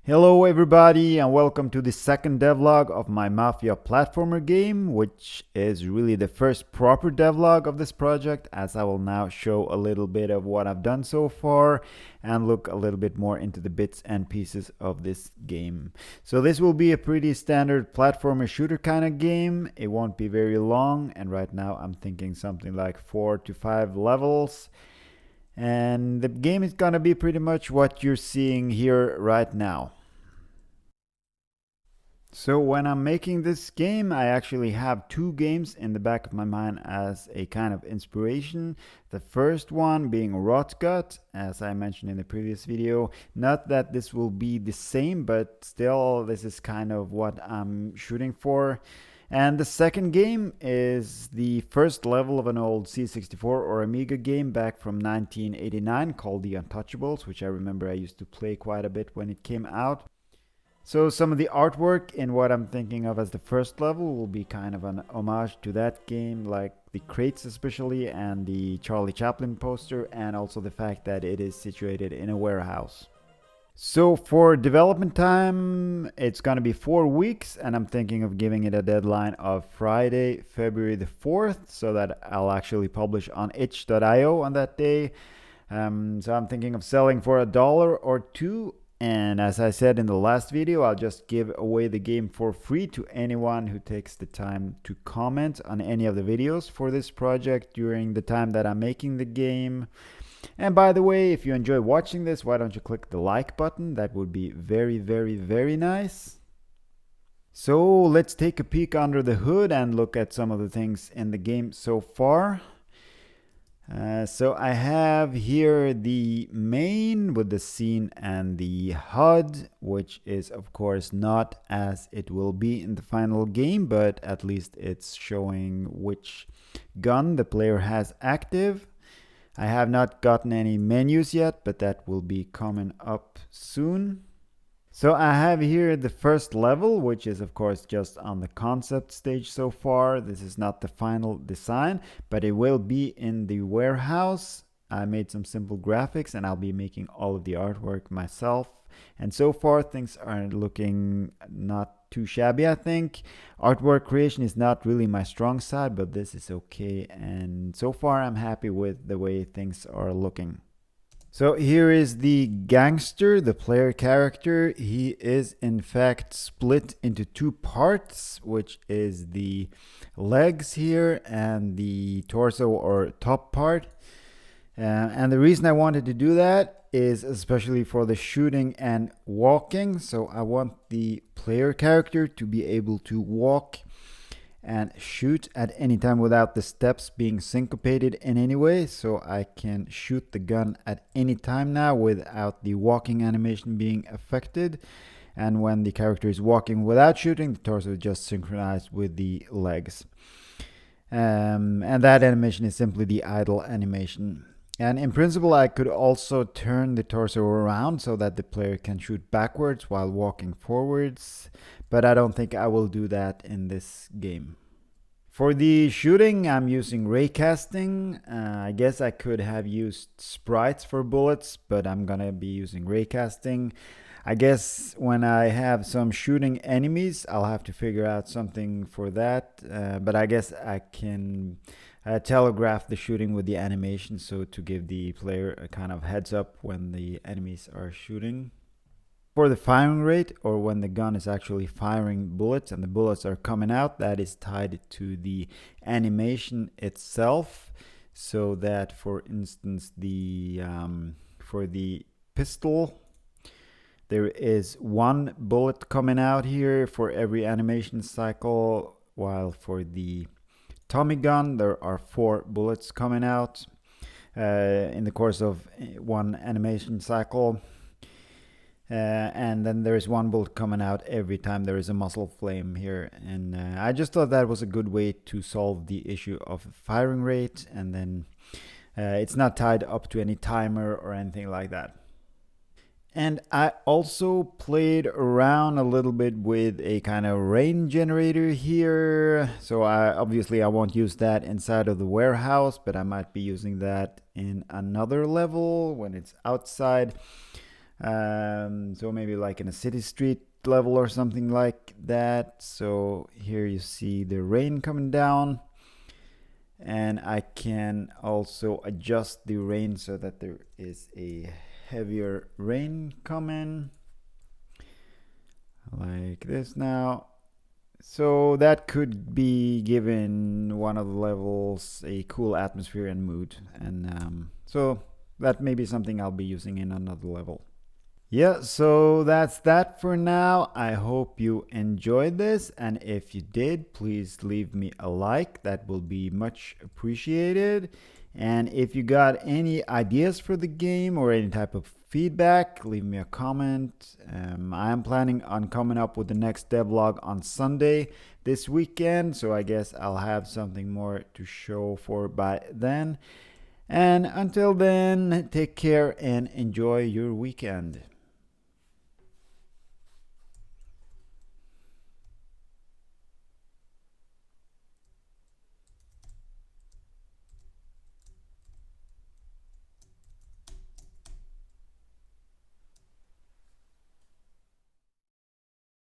Hello everybody and welcome to the second devlog of my Mafia platformer game, which is really the first proper devlog of this project, as I will now show a little bit of what I've done so far and look a little bit more into the bits and pieces of this game. So this will be a pretty standard platformer shooter kind of game. It won't be very long, and right now I'm thinking something like 4 to 5 levels. And the game is gonna be pretty much what you're seeing here right now. So when I'm making this game, I actually have two games in the back of my mind as a kind of inspiration. The first one being Rotgut, as I mentioned in the previous video. Not that this will be the same, but still this is kind of what I'm shooting for. And the second game is the first level of an old C64 or Amiga game back from 1989 called the Untouchables, which I remember I used to play quite a bit when it came out. So some of the artwork in what I'm thinking of as the first level will be kind of an homage to that game, like the crates especially and the Charlie Chaplin poster, and also the fact that it is situated in a warehouse. So for development time, it's gonna be 4 weeks, and I'm thinking of giving it a deadline of Friday, February the 4th, so that I'll actually publish on itch.io on that day. So I'm thinking of selling for $1 or $2. And as I said in the last video, I'll just give away the game for free to anyone who takes the time to comment on any of the videos for this project during the time that I'm making the game. And by the way, if you enjoy watching this, why don't you click the like button? That would be very, very, very nice. So let's take a peek under the hood and look at some of the things in the game so far. So I have here the main with the scene and the HUD, which is of course not as it will be in the final game, but at least it's showing which gun the player has active. I have not gotten any menus yet, but that will be coming up soon. So I have here the first level, which is of course just on the concept stage so far. This is not the final design, but it will be in the warehouse. I made some simple graphics and I'll be making all of the artwork myself. And so far things are looking not too shabby, I think. Artwork creation is not really my strong side, but this is okay. And so far I'm happy with the way things are looking. So here is the Gangster, the player character. He is in fact split into two parts, which is the legs here and the torso or top part. And the reason I wanted to do that is especially for the shooting and walking. So I want the player character to be able to walk and shoot at any time without the steps being syncopated in any way. So I can shoot the gun at any time now without the walking animation being affected. And when the character is walking without shooting, the torso is just synchronized with the legs. And that animation is simply the idle animation. And in principle, I could also turn the torso around so that the player can shoot backwards while walking forwards, but I don't think I will do that in this game. For the shooting, I'm using raycasting. I guess I could have used sprites for bullets, but I'm gonna be using raycasting. I guess when I have some shooting enemies, I'll have to figure out something for that, but I guess I can telegraph the shooting with the animation, so to give the player a kind of heads up when the enemies are shooting. For the firing rate, or when the gun is actually firing bullets and the bullets are coming out, that is tied to the animation itself. So that, for instance, for the pistol, there is one bullet coming out here for every animation cycle, while for the Tommy gun there are 4 bullets coming out in the course of one animation cycle. And then there is 1 bullet coming out every time there is a muzzle flame here. And I just thought that was a good way to solve the issue of firing rate, and then it's not tied up to any timer or anything like that. And I also played around a little bit with a kind of rain generator here. So obviously I won't use that inside of the warehouse, but I might be using that in another level when it's outside. So maybe like in a city street level or something like that. So here you see the rain coming down, and I can also adjust the rain so that there is a heavier rain coming like this now. So that could be given one of the levels a cool atmosphere and mood, and so that may be something I'll be using in another level. Yeah, so that's that for now. I hope you enjoyed this, and if you did, please leave me a like. That will be much appreciated. And if you got any ideas for the game or any type of feedback, leave me a comment. I am planning on coming up with the next devlog on Sunday this weekend, so I guess I'll have something more to show for by then. And until then, take care and enjoy your weekend.